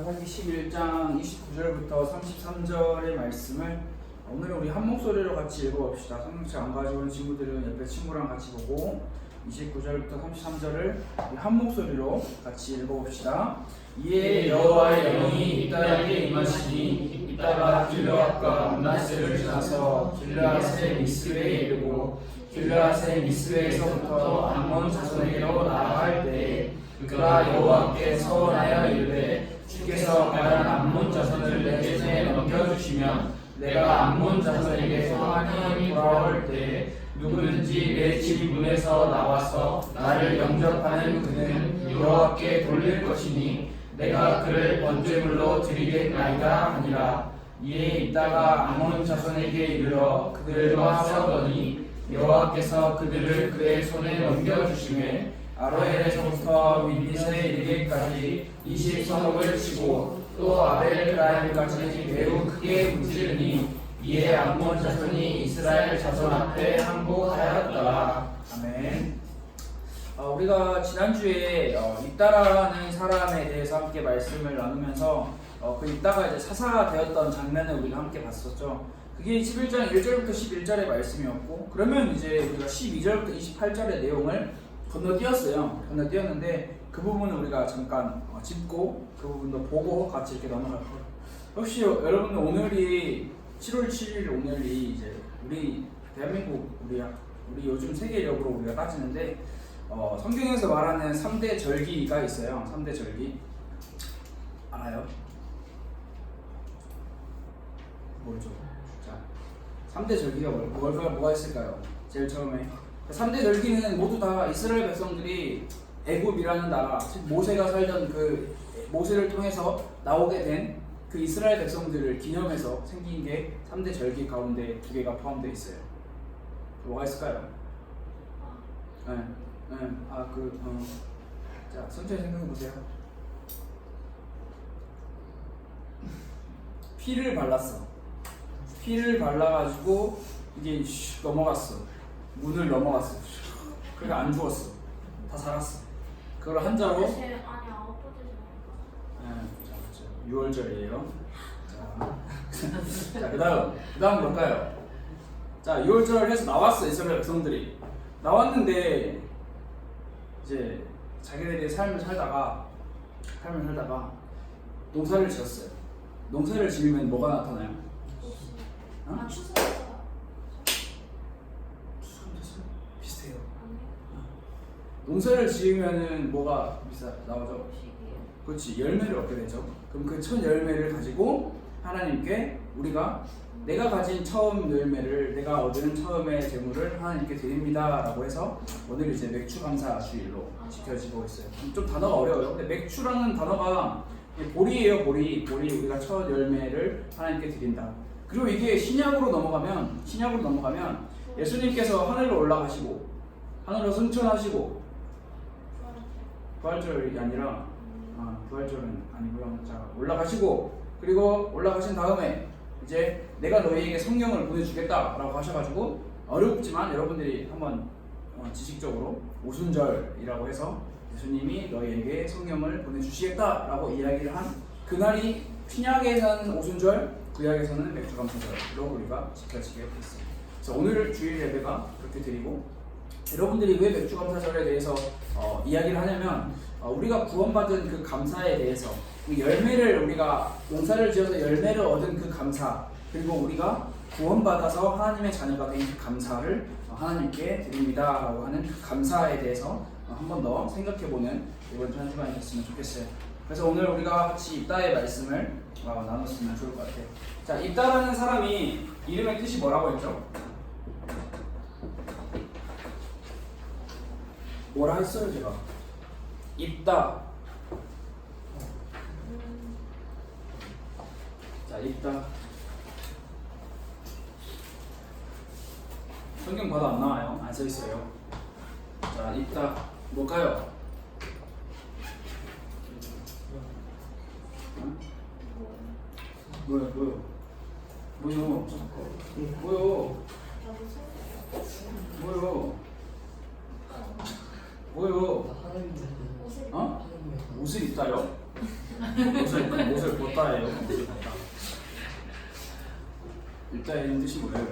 사사기 11장 29절부터 33절의 말씀을 오늘은 우리 한 목소리로 같이 읽어봅시다. 성경책 안 가져온 친구들은 옆에 친구랑 같이 보고 29절부터 33절을 한 목소리로 같이 읽어봅시다. 이에 여호와의 영이 입다에게 임하시니 입다가 길르앗과 므낫세를 지나서 길르앗의 미스웨에 이르고 길르앗의 미스웨에서부터 암몬 자손에게로 나아갈 때에 그가 여호와께 서원하여 이르되 주께서 가난 암몬 자손을 내 손에 넘겨주시면 내가 암몬 자손에게 평안히 돌아올 때에 누구든지 내 집 문에서 나와서 나를 영접하는 그는 여호와께 돌릴 것이니 내가 그를 번제물로 드리겠나이다 하니라. 이에 있다가 암몬 자손에게 이르러 그들과 싸우더니 여호와께서 그들을 그의 손에 넘겨주시매 아로엘에서부터 윗릿에 이르기까지 20성읍을 치고 또 아벨그라임까지 매우 크게 문지르니 이에 암몬 자손이 이스라엘 자손 앞에 항복하였더라. 아멘. 우리가 지난주에 입다라는 사람에 대해서 함께 말씀을 나누면서 그 입다가 이제 사사가 되었던 장면을 우리가 함께 봤었죠. 그게 11장 1절부터 11절의 말씀이었고, 그러면 이제 우리가 12절부터 28절의 내용을 건너뛰었는데 그 부분을 우리가 잠깐 짚고 그 부분도 보고 같이 이렇게 넘어갈 거예요. 혹시 여러분들 오늘이 7월 7일 오늘이 이제 우리 대한민국 우리 요즘 세계력으로 우리가 따지는데 성경에서 말하는 3대 절기가 있어요. 3대 절기 알아요? 뭐죠? 자, 3대 절기가 뭐가 있을까요? 제일 처음에 3대 절기는 모두 다 이스라엘 백성들이 애굽이라는 나라, 즉 모세가 살던 그 모세를 통해서 나오게 된 그 이스라엘 백성들을 기념해서 생긴 게 3대 절기 가운데 2개가 포함되어 있어요. 뭐가 있을까요? 자, 천천히 생각해 보세요. 피를 발랐어. 피를 발라가지고 이게 넘어갔어. 문을 넘어갔어. 그러니까 안 죽었어. 다 살았어. 그걸 한자로. 아니 아홉 번째 절인가? 6월절이에요. 자, 그다음 뭘까요? 자, 6월절 해서 나왔어. 이스라엘 백성들이 나왔는데 이제 자기들의 삶을 살다가 농사를 지었어요. 농사를 지으면 뭐가 나타나요? 추수했어요. 비슷해요. 농사를 지으면은 뭐가 나오죠? 그렇지, 열매를 얻게 되죠. 그럼 그 첫 열매를 가지고 하나님께 내가 가진 처음 열매를, 내가 얻은 처음의 재물을 하나님께 드립니다 라고 해서 오늘 이제 맥주 감사 주일로 지켜지고 있어요. 좀 단어가 어려워요. 근데 맥주라는 단어가 보리예요. 보리 우리가 첫 열매를 하나님께 드린다. 그리고 이게 신약으로 넘어가면 예수님께서 하늘로 올라가시고 하늘로 승천하시고 부활절이 아니라 부활절은 아니고요. 자, 올라가시고 그리고 올라가신 다음에 이제 내가 너희에게 성령을 보내주겠다라고 하셔가지고 어렵지만 여러분들이 한번 지식적으로 오순절이라고 해서 예수님이 너희에게 성령을 보내주시겠다라고 이야기를 한 그날이 신약에서는 오순절, 구약에서는 맥주감사절로 우리가 지켜지게 됐어요. 그래서 오늘 주일 예배가 그렇게 드리고, 여러분들이 왜 맥주감사절에 대해서 이야기를 하냐면 우리가 구원받은 그 감사에 대해서 그 열매를, 우리가 농사를 지어서 열매를 얻은 그 감사, 그리고 우리가 구원받아서 하나님의 자녀가 된 그 감사를 하나님께 드립니다 라고 하는 그 감사에 대해서 한 번 더 생각해보는 이번 한 주간이 됐으면 좋겠어요. 그래서 오늘 우리가 같이 입다의 말씀을 나눴으면 좋을 것 같아요. 자, 입다라는 사람이 이름의 뜻이 뭐라고 했죠? 뭐라 했어요 제가? 입다. 자, 입다. 성경 봐도 안 나와요. 안 써 있어요. 자, 입다. 뭘까요? 뭐요? 옷을 입다요? 옷을 벗다예요. 옷을 벗다. 입다의 뜻이 뭐예요?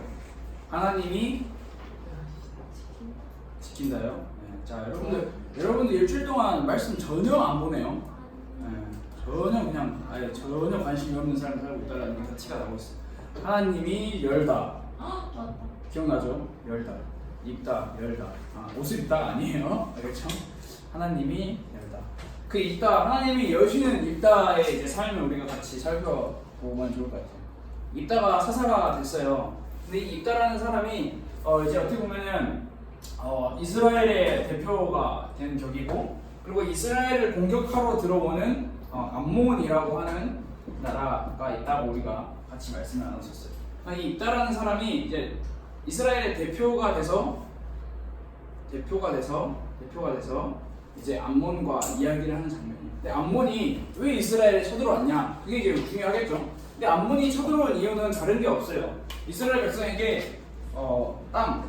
하나님이 지킨다요. 네. 자, 여러분들 일주일 동안 말씀 전혀 안 보네요. 네. 전혀 그냥 아예 전혀 관심이 없는 사람 살고 있다라는 게 가치가 나고 있어요. 하나님이 열다. 맞다. 기억나죠? 열다. 입다, 열다. 옷을 입다 아니에요. 그렇죠? 하나님이 열다. 그 입다, 하나님이 여시는 입다의 이제 삶을 우리가 같이 살펴보면 좋을 것 같아요. 입다가 사사가 됐어요. 근데 이 입다라는 사람이 이제 어떻게 보면은 이스라엘의 대표가 된 격이고, 그리고 이스라엘을 공격하러 들어오는 암몬이라고 하는 나라가 있다고 우리가 같이 말씀을 나눴었어요. 이 입다라는 사람이 이제 이스라엘의 대표가 돼서 이제 암몬과 이야기를 하는 장면이에요. 근데 암몬이 왜 이스라엘에 쳐들어왔냐? 그게 이제 중요하겠죠. 근데 암몬이 쳐들어온 이유는 다른 게 없어요. 이스라엘 백성에게 땅,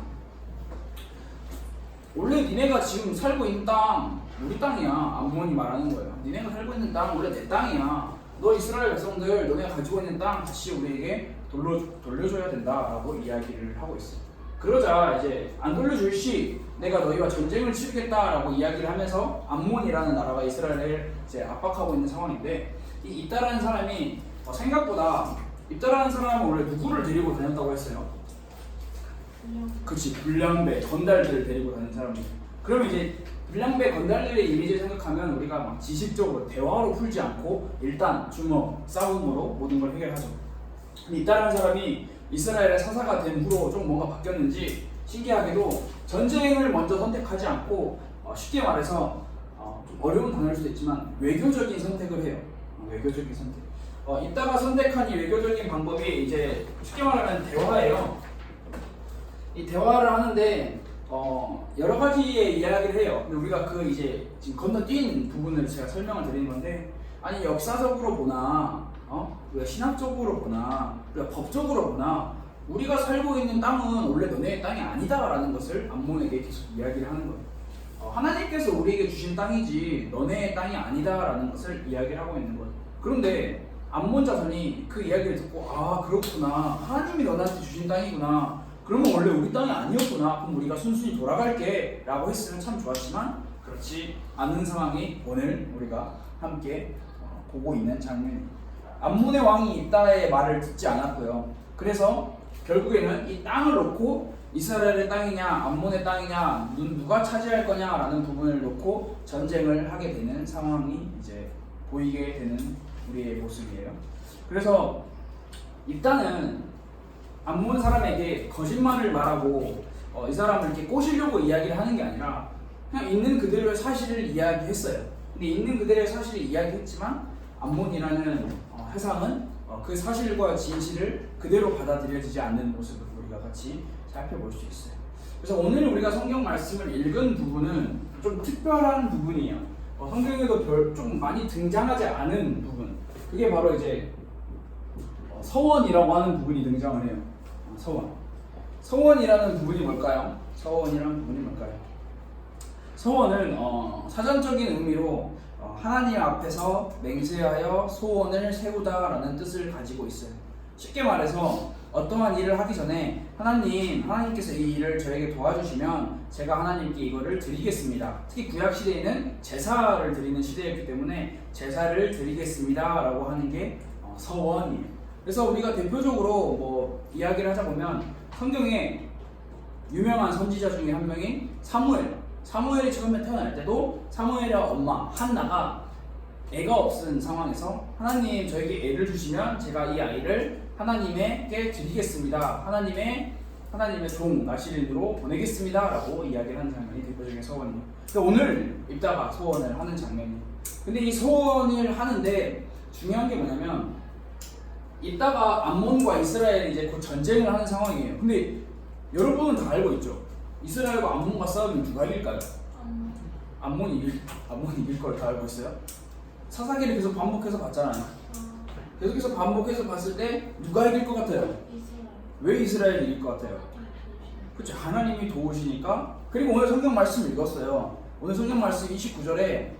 원래 니네가 지금 살고 있는 땅 우리 땅이야. 암몬이 말하는 거예요. 니네가 살고 있는 땅 원래 내 땅이야. 너 이스라엘 백성들 너네가 가지고 있는 땅 다시 우리에게 돌려줘야 된다라고 이야기를 하고 있어요. 그러자 이제 안 돌려줄 시 내가 너희와 전쟁을 치르겠다라고 이야기를 하면서 암몬이라는 나라가 이스라엘을 이제 압박하고 있는 상황인데, 이 입다라는 사람이 생각보다, 입다라는 사람은 원래 누구를 데리고 다녔다고 했어요? 그치, 불량배, 건달들을 데리고 다니는 사람이에요. 그러면 이제 불량배, 건달들의 이미지를 생각하면 우리가 막 지식적으로 대화로 풀지 않고 일단 주먹, 싸움으로 모든 걸 해결하죠. 근데 입다라는 사람이 이스라엘의 사사가 된 후로 좀 뭔가 바뀌었는지 신기하게도 전쟁을 먼저 선택하지 않고 쉽게 말해서 좀 어려운 단어일 수도 있지만 외교적인 선택을 해요. 외교적인 선택. 이따가 선택한 이 외교적인 방법이 이제 쉽게 말하면 대화예요. 이 대화를 하는데 여러 가지의 이야기를 해요. 근데 우리가 그 이제 지금 건너뛴 부분을 제가 설명을 드리는 건데, 아니 역사적으로 보나 우리가 신학적으로 보나 우리가 법적으로 보나 우리가 살고 있는 땅은 원래 너네의 땅이 아니다라는 것을 암몬에게 계속 이야기를 하는 거예요. 하나님께서 우리에게 주신 땅이지 너네의 땅이 아니다라는 것을 이야기를 하고 있는 거예요. 그런데 암몬 자손이 그 이야기를 듣고 그렇구나, 하나님이 너네한테 주신 땅이구나, 그러면 원래 우리 땅이 아니었구나, 그럼 우리가 순순히 돌아갈게 라고 했으면 참 좋았지만 그렇지 않은 상황이 오늘 우리가 함께 보고 있는 장면입니다. 암몬의 왕이 입다의 말을 듣지 않았고요. 그래서 결국에는 이 땅을 놓고 이스라엘의 땅이냐 암몬의 땅이냐 누가 차지할 거냐라는 부분을 놓고 전쟁을 하게 되는 상황이 이제 보이게 되는 우리의 모습이에요. 그래서 입다는 암몬 사람에게 거짓말을 말하고 이 사람을 이렇게 꼬시려고 이야기를 하는 게 아니라 그냥 있는 그대로의 사실을 이야기했어요. 근데 있는 그대로의 사실을 이야기했지만 암몬이라는 회상은 그 사실과 진실을 그대로 받아들여지지 않는 모습을 우리가 같이 살펴볼 수 있어요. 그래서 오늘 우리가 성경 말씀을 읽은 부분은 좀 특별한 부분이에요. 성경에도 좀 많이 등장하지 않은 부분, 그게 바로 이제 서원이라고 하는 부분이 등장을 해요. 서원이라는 부분이 뭘까요? 서원이라는 부분이 뭘까요? 서원은 사전적인 의미로 하나님 앞에서 맹세하여 소원을 세우다라는 뜻을 가지고 있어요. 쉽게 말해서 어떠한 일을 하기 전에 하나님께서 이 일을 저에게 도와주시면 제가 하나님께 이거를 드리겠습니다. 특히 구약 시대에는 제사를 드리는 시대였기 때문에 제사를 드리겠습니다 라고 하는 게 서원이에요. 그래서 우리가 대표적으로 뭐 이야기를 하자 보면 성경에 유명한 선지자 중에 한 명인 사무엘이 처음에 태어날 때도 사무엘의 엄마 한나가 애가 없은 상황에서 하나님 저에게 애를 주시면 제가 이 아이를 하나님에게 드리겠습니다. 하나님의 종 나시린으로 보내겠습니다 라고 이야기를 하는 장면이 대표적인 소원이에요. 오늘 입다가 소원을 하는 장면이에요. 근데 이 소원을 하는데 중요한 게 뭐냐면, 입다가 암몬과 이스라엘이 이제 곧 전쟁을 하는 상황이에요. 근데 여러분은 다 알고 있죠? 이스라엘과 암몬과 싸우면 누가 이길까요? 암몬이 이길 걸 다 알고 있어요? 사사기를 계속 반복해서 봤잖아요. 계속해서 반복해서 봤을 때 누가 이길 것 같아요? 왜 이스라엘이 이길 것 같아요? 그렇죠. 하나님이 도우시니까. 그리고 오늘 성경 말씀 읽었어요. 오늘 성경 말씀 29절에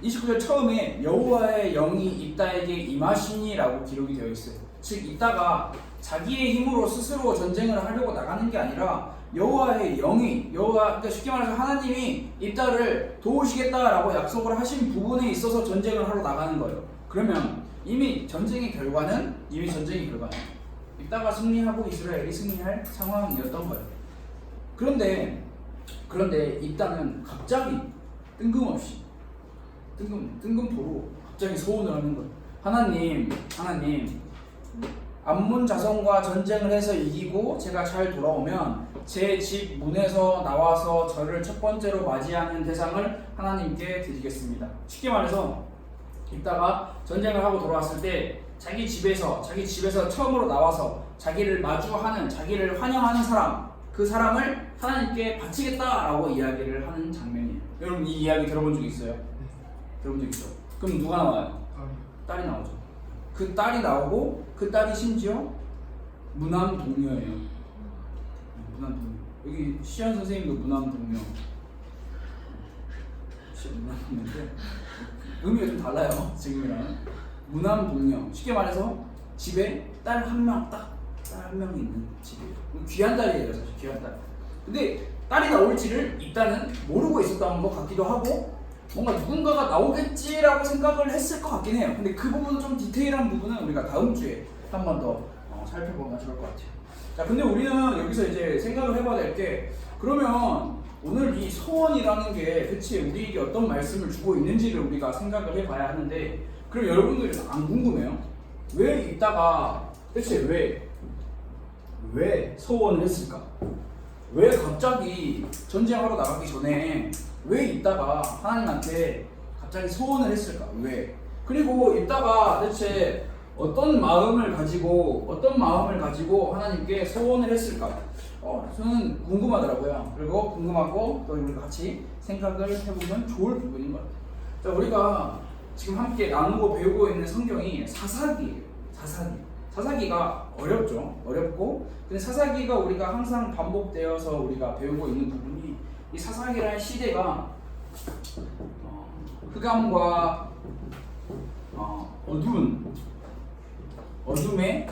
29절 처음에 여호와의 영이 입다에게 임하시니라고 기록이 되어 있어요. 즉 입다가 자기의 힘으로 스스로 전쟁을 하려고 나가는 게 아니라 여호와의 영이 그러니까 쉽게 말해서 하나님이 입다를 도우시겠다라고 약속을 하신 부분에 있어서 전쟁을 하러 나가는 거예요. 그러면 이미 전쟁의 결과는 입다가 승리하고 이스라엘이 승리할 상황이었던 거예요. 그런데 입다는 갑자기 뜬금없이 뜬금포로 갑자기 소원을 하는 거예요. 하나님 암몬 자손과 전쟁을 해서 이기고 제가 잘 돌아오면 제 집 문에서 나와서 저를 첫 번째로 맞이하는 대상을 하나님께 드리겠습니다. 쉽게 말해서 입다가 전쟁을 하고 돌아왔을 때 자기 집에서 처음으로 나와서 자기를 마주하는, 자기를 환영하는 사람, 그 사람을 하나님께 바치겠다라고 이야기를 하는 장면이에요. 여러분 이 이야기 들어본 적 있어요? 들어본 적 있죠? 그럼 누가 나와요? 딸이 나오죠. 그 딸이 나오고 그 딸이 심지어 무남동녀예요. 무남동녀. 여기 시현 선생님도 무남동녀. 무남동녀인데 의미가 좀 달라요. 지금이랑. 무남동녀. 쉽게 말해서 집에 딸 한 명이 있는 집이에요. 귀한 딸이에요, 사실 귀한 딸. 근데 딸이 나올지를 일단은 모르고 있었던 것 같기도 하고 뭔가 누군가가 나오겠지라고 생각을 했을 것 같긴 해요. 근데 그 부분은 좀 디테일한 부분은 우리가 다음 주에 한 번 더 살펴보면 좋을 것 같아요. 자, 근데 우리는 여기서 이제 생각을 해봐야 될 게 그러면 오늘 이 소원이라는 게 대체 우리에게 어떤 말씀을 주고 있는지를 우리가 생각을 해봐야 하는데 그럼 여러분들이 안 궁금해요? 왜 이따가 대체 왜 소원을 했을까? 왜 갑자기 전쟁하러 나가기 전에 왜 이따가 하나님한테 갑자기 소원을 했을까? 왜? 그리고 이따가 대체 어떤 마음을 가지고 하나님께 소원을 했을까? 저는 궁금하더라고요. 그리고 궁금하고 또 우리가 같이 생각을 해보면 좋을 부분인 것 같아요. 자, 우리가 지금 함께 나누고 배우고 있는 성경이 사사기예요. 사사기가 어렵고 근데 사사기가 우리가 항상 반복되어서 우리가 배우고 있는 부분이 이 사사기라는 시대가 흑암과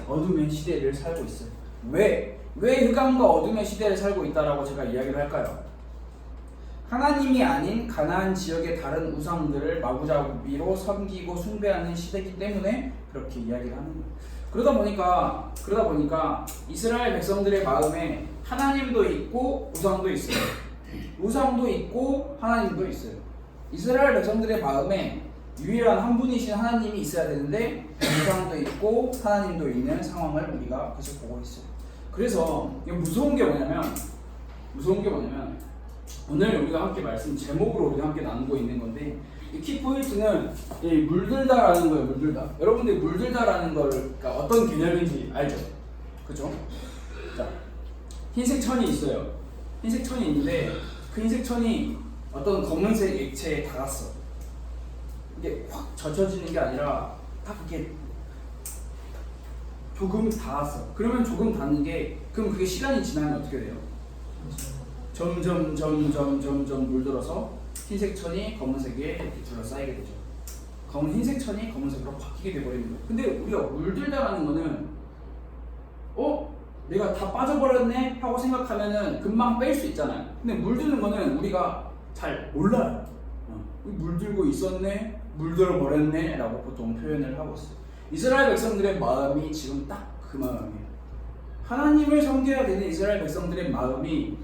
어둠의 시대를 살고 있어요. 왜 흑암과 어둠의 시대를 살고 있다라고 제가 이야기를 할까요? 하나님이 아닌 가나안 지역의 다른 우상들을 마구잡이로 섬기고 숭배하는 시대이기 때문에 그렇게 이야기를 하는 거예요. 그러다 보니까 이스라엘 백성들의 마음에 하나님도 있고 우상도 있어요. 우상도 있고 하나님도 있어요. 이스라엘 백성들의 마음에 유일한 한 분이신 하나님이 있어야 되는데 우상도 있고 하나님도 있는 상황을 우리가 계속 보고 있어요. 그래서 무서운 게 뭐냐면 오늘 우리가 함께 말씀 제목으로 우리가 함께 나누고 있는 건데 이 키포인트는 물들다라는 거예요. 물들다. 여러분들이 물들다라는 걸 그러니까 어떤 개념인지 알죠? 그죠? 자, 흰색 천이 있어요. 흰색 천이 있는데 그 흰색 천이 어떤 검은색 액체에 닿았어. 이게 확 젖혀지는 게 아니라 딱 이렇게 조금 닿았어. 그러면 조금 닿는 게 그럼 그게 시간이 지나면 어떻게 돼요? 점점 물들어서 흰색 천이 검은색에 이렇게 둘러싸이게 되죠. 흰색 천이 검은색으로 바뀌게 돼버리는 거예요. 근데 우리가 물들다라는 거는 내가 다 빠져버렸네 하고 생각하면은 금방 뺄 수 있잖아요. 근데 물드는 거는 우리가 잘 몰라요. 물들고 있었네, 물들어 버렸네 라고 보통 표현을 하고 있어요. 이스라엘 백성들의 마음이 지금 딱 그 마음이에요. 하나님을 섬겨야 되는 이스라엘 백성들의 마음이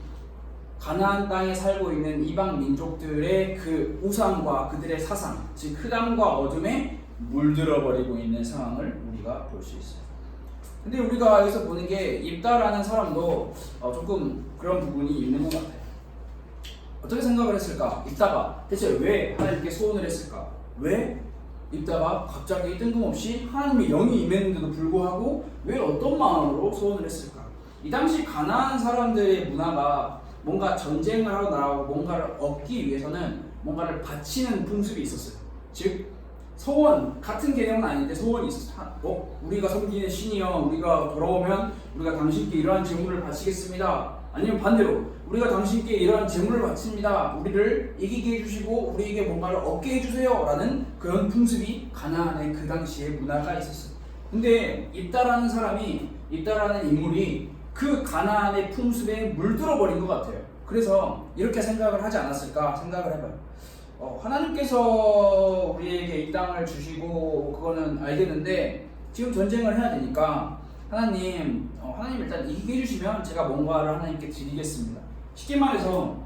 가나안 땅에 살고 있는 이방 민족들의 그 우상과 그들의 사상, 즉 흑암과 어둠에 물들어 버리고 있는 상황을 우리가 볼 수 있어요. 근데 우리가 여기서 보는 게 입다라는 사람도 조금 그런 부분이 있는 것 같아요. 어떻게 생각을 했을까? 입다가 대체 왜 하나님께 소원을 했을까? 왜 입다가 갑자기 뜬금없이 하나님의 영이 임했는데도 불구하고 왜 어떤 마음으로 소원을 했을까? 이 당시 가나안 사람들의 문화가 뭔가 전쟁을 하러 나가고 뭔가를 얻기 위해서는 뭔가를 바치는 풍습이 있었어요. 즉 소원, 같은 개념은 아닌데 소원이 있었어요. 우리가 섬기는 신이여, 우리가 돌아오면 우리가 당신께 이러한 제물을 바치겠습니다 아니면 반대로 우리가 당신께 이러한 재물을 바칩니다. 우리를 이기게 해주시고 우리에게 뭔가를 얻게 해주세요. 라는 그런 풍습이 가나안의 그 당시의 문화가 있었어요. 근데 입다라는 사람이, 입다라는 인물이 그 가나안의 풍습에 물들어 버린 것 같아요. 그래서 이렇게 생각을 하지 않았을까 생각을 해봐요. 하나님께서 우리에게 이 땅을 주시고 그거는 알겠는데 지금 전쟁을 해야 되니까 하나님 일단 이기게 해주시면 제가 뭔가를 하나님께 드리겠습니다. 쉽게 말해서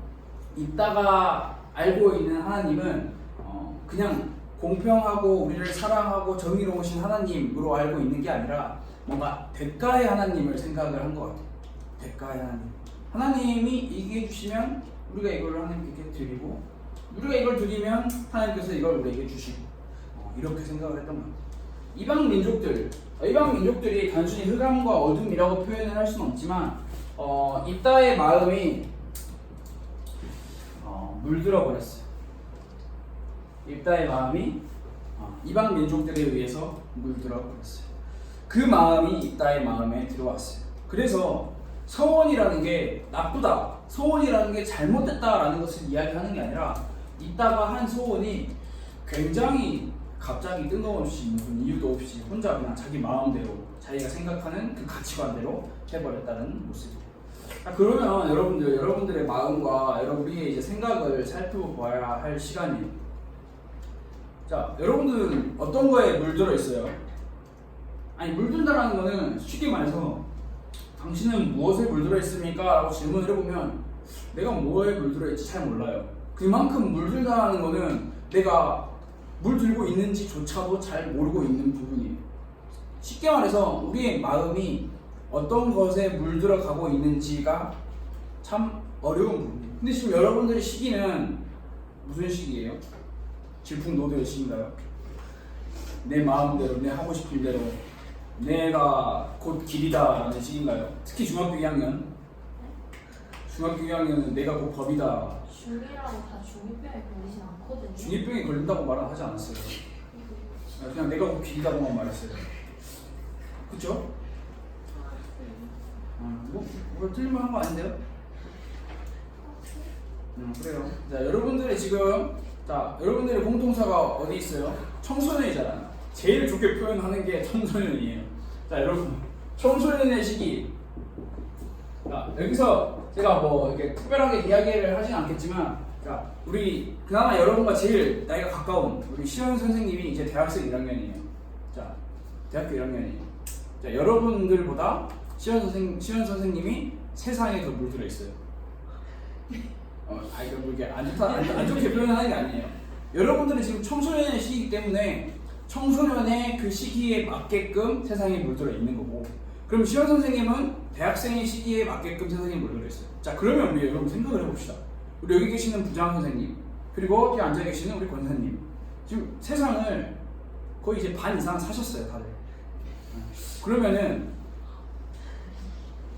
이따가 알고 있는 하나님은 그냥 공평하고 우리를 사랑하고 정의로우신 하나님으로 알고 있는 게 아니라 뭔가 대가의 하나님을 생각을 한 것 같아요. 대가의 하나님. 하나님이 이기게 해주시면 우리가 이걸 하나님께 드리고 우리가 이걸 드리면 하나님께서 이걸 우리에게 주시고 이렇게 생각을 했던 것 같아요. 이방 민족들이 단순히 흑암과 어둠이라고 표현을 할 수는 없지만 입다의 마음이 물들어 버렸어요. 입다의 마음이 이방 민족들에 의해서 물들어 버렸어요. 그 마음이 입다의 마음에 들어왔어요. 그래서 서원이라는 게 나쁘다, 서원이라는 게 잘못됐다라는 것을 이야기하는 게 아니라 입다가 한 소원이 굉장히 갑자기 뜬금없이 무슨 이유도 없이 혼자 그냥 자기 마음대로 자기가 생각하는 그 가치관대로 해버렸다는 모습이에요. 그러면 여러분들의 마음과 우리의 이제 생각을 살펴봐야 할 시간이에요. 자, 여러분들은 어떤 거에 물들어 있어요? 아니, 물든다라는 거는 쉽게 말해서 당신은 무엇에 물들어 있습니까? 라고 질문을 해보면 내가 뭐에 물들어 있지 잘 몰라요. 그만큼 물들다라는 거는 내가 물들고 있는지조차도 잘 모르고 있는 부분이에요. 쉽게 말해서 우리의 마음이 어떤 것에 물들어 가고 있는지가 참 어려운 부분이에요. 근데 지금 여러분들의 시기는 무슨 시기예요? 질풍노도의 시기인가요? 내 마음대로, 내 하고 싶은 대로 내가 곧 길이다라는 시기인가요? 특히 중학교 2학년. 중학교 2학년은 내가 곧 법이다. 중1이라고 다 중2병에 걸리진 않거든요. 중2병이 걸린다고 말은 하지 않았어요. 그냥 내가 곧 길이다고만 말했어요. 그쵸? 뭐 틀릴만한 거 아닌데요? 그래요. 자, 여러분들의 공통사가 어디 있어요? 청소년이잖아요. 제일 좋게 표현하는 게 청소년이에요. 자, 여러분, 청소년의 시기. 자, 여기서 제가 뭐 이렇게 특별하게 이야기를 하진 않겠지만, 자, 우리 그나마 여러분과 제일 나이가 가까운 우리 시현 선생님이 이제 대학생 1학년이에요. 자, 대학교 1학년이에요. 자, 여러분들보다 시현 선생님이 세상에 더 물들어 있어요. 이거 이게 안 좋게 표현하는 게 아니에요. 여러분들은 지금 청소년의 시기이기 때문에 청소년의 그 시기에 맞게끔 세상에 물들어 있는 거고, 그럼 시현 선생님은 대학생의 시기에 맞게끔 세상에 물들어 있어요. 자, 그러면 우리 여러분 생각을 해봅시다. 우리 여기 계시는 부장 선생님, 그리고 여기 앉아 계시는 우리 권사님, 지금 세상을 거의 이제 반 이상 사셨어요, 다들. 그러면은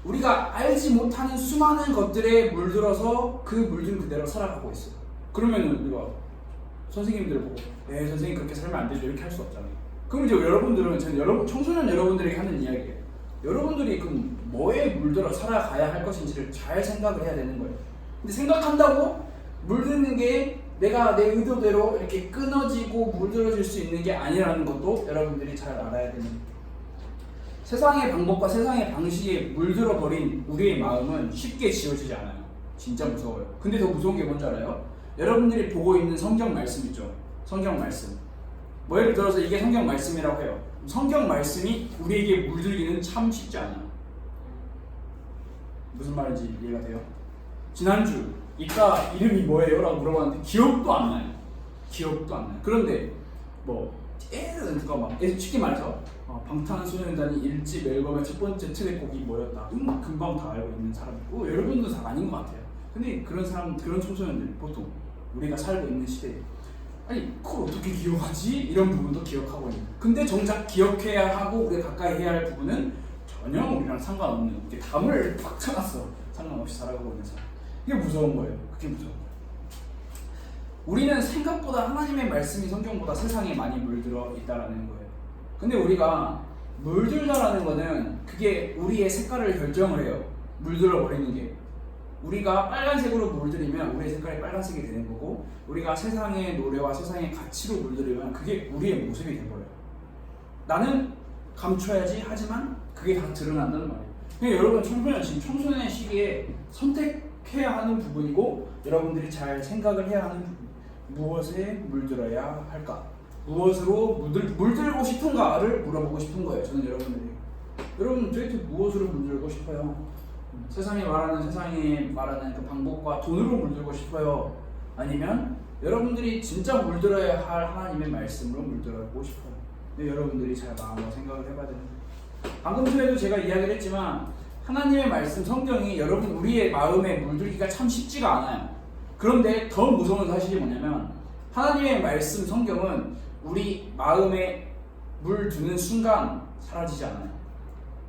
우리가 알지 못하는 수많은 것들에 물들어서 그 물든 그대로 살아가고 있어요. 그러면은 우리가 선생님들을 보고 네 선생님 그렇게 살면 안 되죠 이렇게 할 수 없잖아요. 그럼 이제 여러분들은 저는 청소년 여러분들에게 하는 이야기예요. 여러분들이 그럼 뭐에 물들어 살아가야 할 것인지를 잘 생각을 해야 되는 거예요. 근데 생각한다고 물드는 게 내가 내 의도대로 이렇게 끊어지고 물들어질 수 있는 게 아니라는 것도 여러분들이 잘 알아야 되는 거예요. 세상의 방법과 세상의 방식에 물들어 버린 우리의 마음은 쉽게 지워지지 않아요. 진짜 무서워요. 근데 더 무서운 게 뭔지 알아요? 여러분들이 보고 있는 성경 말씀 있죠? 성경 말씀. 뭐 예를 들어서 이게 성경 말씀이라고 해요. 성경 말씀이 우리에게 물들기는 참 쉽지 않아요. 무슨 말인지 이해가 돼요? 지난주 이과 이름이 뭐예요? 라고 물어봤는데 기억도 안 나요. 기억도 안 나요. 그런데 쉽게 말해서 방탄소년단이 1집 앨범의 첫 번째 트랙곡이 뭐였다. 금방 다 알고 있는 사람이고 여러분도 다 아닌 것 같아요. 근데 그런 청소년들 보통 우리가 살고 있는 시대에 아니 그걸 어떻게 기억하지? 이런 부분도 기억하고 있는. 근데 정작 기억해야 하고 우리가 가까이 해야 할 부분은 전혀 우리랑 상관없는 이렇게 담을 팍 쳐놨어. 상관없이 살아가고 있는 사람. 이게 무서운 거예요. 그게 무서운 거예요. 우리는 생각보다 하나님의 말씀이 성경보다 세상에 많이 물들어 있다라는 거예요. 근데 우리가 물들다라는 거는 그게 우리의 색깔을 결정을 해요. 물들어 버리는 게. 우리가 빨간색으로 물들이면 우리의 색깔이 빨간색이 되는 거고, 우리가 세상의 노래와 세상의 가치로 물들이면 그게 우리의 모습이 돼버려요. 나는 감춰야지 하지만 그게 다 드러난다는 말이에요. 그러니까 여러분, 청소년 지금 청소년 시기에 선택해야 하는 부분이고, 여러분들이 잘 생각을 해야 하는 부분. 무엇에 물들어야 할까? 무엇으로 물들고 싶은가를 물어보고 싶은 거예요. 저는 여러분들이. 여러분 도대체 무엇으로 물들고 싶어요? 세상에 말하는 그 방법과 돈으로 물들고 싶어요? 아니면 여러분들이 진짜 물들어야 할 하나님의 말씀으로 물들고 싶어요? 근데 여러분들이 잘 마음으로 생각을 해봐야 됩니다. 방금 전에도 제가 이야기를 했지만 하나님의 말씀 성경이 여러분 우리의 마음에 물들기가 참 쉽지가 않아요. 그런데 더 무서운 사실이 뭐냐면 하나님의 말씀 성경은 우리 마음에 물드는 순간 사라지지 않아요.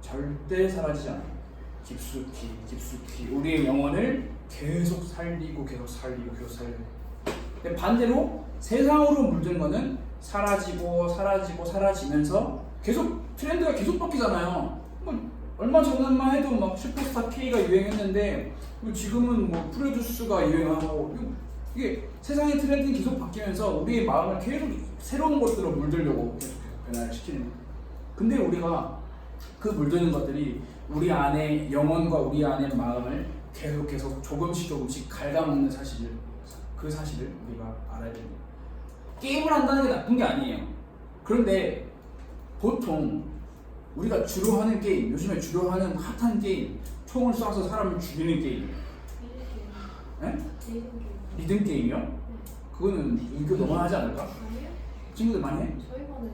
절대 사라지지 않아요. 깊숙이 우리의 영혼을 계속 살리고 근데 반대로 세상으로 물든 거는 사라지면서 계속 트렌드가 계속 바뀌잖아요. 뭐 얼마 전만 해도 막 슈퍼스타 K가 유행했는데 지금은 뭐 프로듀스가 유행하고, 이게 세상의 트렌드는 계속 바뀌면서 우리의 마음을 계속 새로운 것들로 물들려고 계속 변화를 시키는 거예요. 근데 우리가 그 물드는 것들이 우리 안에 영혼과 우리 안의 마음을 계속 조금씩 갉아먹는 그 사실을 우리가 알아야 됩니다. 게임을 한다는 게 나쁜 게 아니에요. 그런데 보통 우리가 주로 하는 게임, 요즘에 주로 하는 핫한 게임, 총을 쏴서 사람을 죽이는 게임. 네? 리듬 게임이요? 네. 그거는 인기 너무 하지 않을까? 아니요? 친구들 많이 해? 저희 반에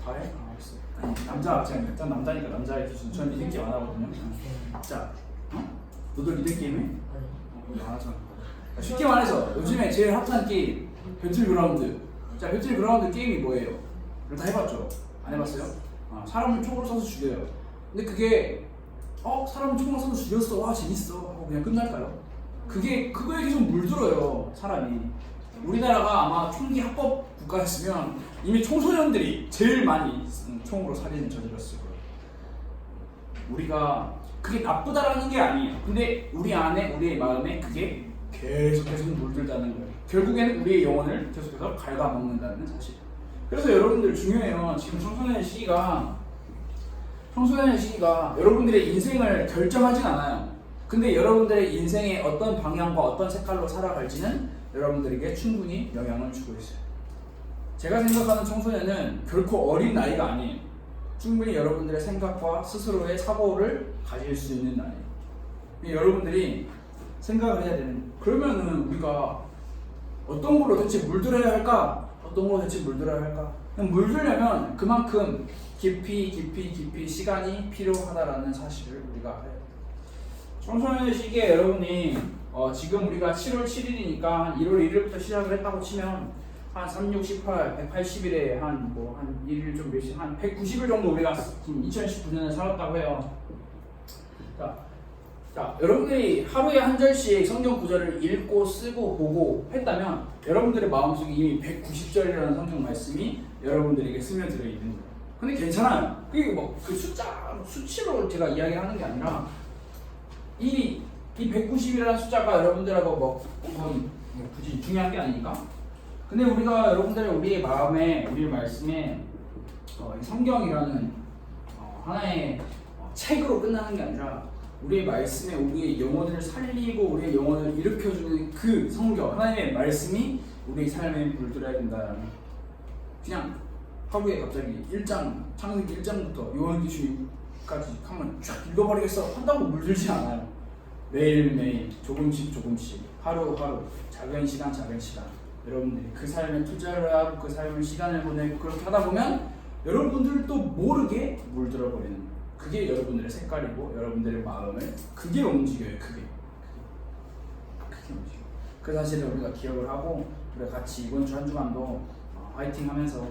다 해? 아, 알았어. 아니, 남자 남자니까 남자의 기준. 전 리듬 게임 안 하거든요. 자, 너도 리듬 게임 해? 안 하잖아. 쉽게 말해서 요즘에 제일 핫한 게임 배틀그라운드. 자, 배틀그라운드 게임이 뭐예요? 다 해봤죠? 안 해봤어요? 사람을 총으로 쏴서 죽여요. 근데 그게 사람을 총으로 쏴서 죽였어, 와 재밌어 하고 그냥 끝날까요? 그거에 계속 물들어요 사람이. 우리나라가 아마 총기 합법 국가였으면 이미 청소년들이 제일 많이 총으로 살인을 저질렀을 거예요. 우리가 그게 나쁘다라는 게 아니에요. 근데 우리 안에 우리의 마음에 그게 계속 물들다는 거예요. 결국에는 우리의 영혼을 계속해서 갉아먹는다는 사실. 그래서 여러분들 중요해요. 지금 청소년의 시기가 여러분들의 인생을 결정하진 않아요. 근데 여러분들의 인생의 어떤 방향과 어떤 색깔로 살아갈지는 여러분들에게 충분히 영향을 주고 있어요. 제가 생각하는 청소년은 결코 어린 나이가 아니에요. 충분히 여러분들의 생각과 스스로의 사고를 가질 수 있는 나이에요. 여러분들이 생각을 해야 되는, 그러면은 우리가 어떤 걸로 대체 물들어야 할까? 그냥 물들려면 그만큼 깊이 시간이 필요하다라는 사실을 우리가 해야 돼요. 청소년의 시기에 여러분이 지금 우리가 7월 7일이니까 1월 1일부터 시작을 했다고 치면 한 3, 6, 18, 180일에 한 1일 좀 몇십, 한 190일 정도 우리가 지금 2019년에 살았다고 해요. 자, 여러분들이 하루에 한 절씩 성경 구절을 읽고 쓰고 보고 했다면 여러분들의 마음속에 이미 190절이라는 성경 말씀이 여러분들에게 스며들어 있는 거예요. 근데 괜찮아요. 그게 뭐 그 수치로 제가 이야기하는 게 아니라 이 190이라는 숫자가 여러분들하고 굳이 중요한 게 아니니까. 근데 우리가 우리의 마음에, 우리의 말씀에 성경이라는 하나의 책으로 끝나는 게 아니라 우리의 말씀에 우리의 영혼을 살리고 우리의 영혼을 일으켜주는 그 성경, 하나님의 말씀이 우리의 삶에 물들어야 된다는, 그냥 하루에 갑자기 창세기 1장부터 요한계시록까지 한번 쫙 읽어버리겠어 한다고 물들지 않아요. 매일매일 조금씩 하루하루 작은 시간 여러분들이 그 삶에 투자를 하고 그 삶을 시간을 보내고 그렇게 하다 보면 여러분들도 모르게 물들어 버리는 거예요. 그게 여러분들의 색깔이고 여러분들의 마음을 그게 움직여요. 그게 움직여요. 그 사실을 우리가 기억을 하고 우리가 같이 이번 주 한 주간도 화이팅 하면서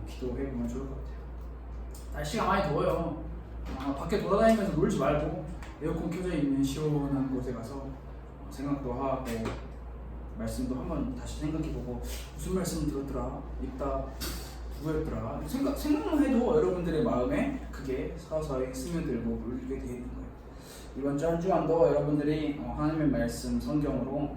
기도해 보면 좋을 것 같아요. 날씨가 많이 더워요. 밖에 돌아다니면서 놀지 말고 에어컨 켜져 있는 시원한 곳에 가서 생각도 하고 말씀도 한번 다시 생각해보고 무슨 말씀 들었더라, 읽다 누구였더라 생각만 해도 여러분들의 마음에 그게 서서히 스며들고 물리게 되어 있는 거예요. 이번 주 한 주간도 여러분들이 하나님의 말씀 성경으로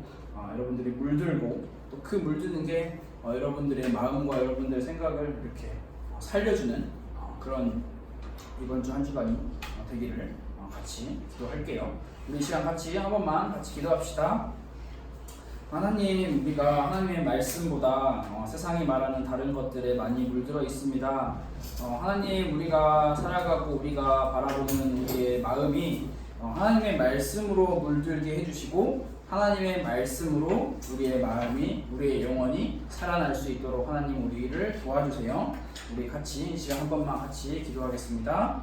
여러분들이 물들고 또 그 물드는 게 여러분들의 마음과 여러분들의 생각을 이렇게 살려주는 그런 이번 주 한 주간이 되기를 같이 기도할게요. 우리 이 시간 같이 한 번만 같이 기도합시다. 하나님, 우리가 하나님의 말씀보다 세상이 말하는 다른 것들에 많이 물들어 있습니다. 하나님, 우리가 살아가고 우리가 바라보는 우리의 마음이 하나님의 말씀으로 물들게 해주시고 하나님의 말씀으로 우리의 마음이, 우리의 영혼이 살아날 수 있도록 하나님 우리를 도와주세요. 우리 같이 이 시간 한 번만 같이 기도하겠습니다.